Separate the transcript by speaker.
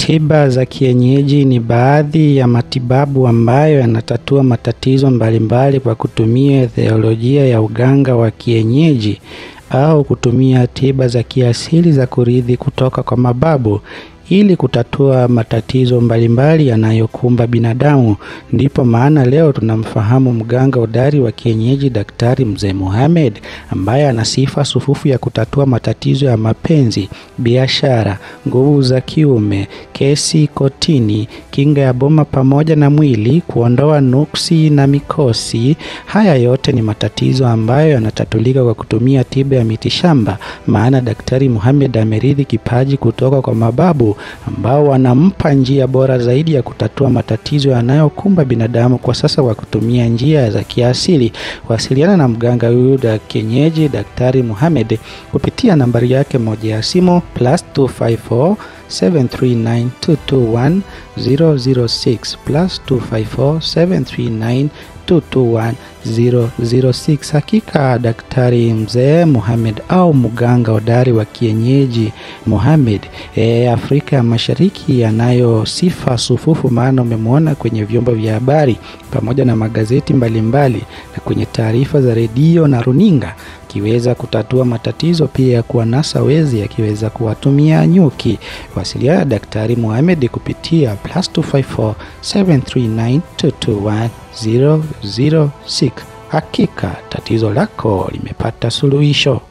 Speaker 1: Tiba za kienyeji ni baadhi ya matibabu ambayo yanatatua matatizo mbalimbali kwa kutumia theolojia ya uganga wa kienyeji au kutumia tiba za kiasili za kurithi kutoka kwa mababu ili kutatua matatizo mbalimbali yanayokumba binadamu. Ndipo maana leo tunamfahamu mganga hodari wa kienyeji Daktari Mzee Mohamed, ambaye ana sifa sufufu ya kutatua matatizo ya mapenzi, biashara, nguvu za kiume, kesi kotini, kinga ya boma pamoja na mwili, kuondoa nuksi na mikosi. Haya yote ni matatizo ambayo yanatatulika kwa kutumia tiba ya mitishamba, maana Daktari Mohamed amerithi kipaji kutoka kwa mababu ambao wanampa njia bora zaidi ya kutatua matatizo yanayokumba binadamu kwa sasa kwa kutumia njia za kiasili. Wasiliana na mganga huyu wa kienyeji Daktari Mohamed kupitia nambari yake moja ya simu +254 739 221 006 +254 739 221 006. Hakika Daktari Mzee Mohamed au mganga hodari wa kienyeji Mohamed Afrika ya Mashariki anayo sifa sufufu, maana umemwona kwenye vyombo vya habari pamoja na magazeti mbalimbali na kwenye taarifa za redio na runinga, akiweza kutatua matatizo pia ya kuwanasa wezi, akiweza kuwatumia nyuki. Wasiliana Daktari Mohamed kupitia +254 739 221 006. Hakika tatizo lako limepata suluhisho.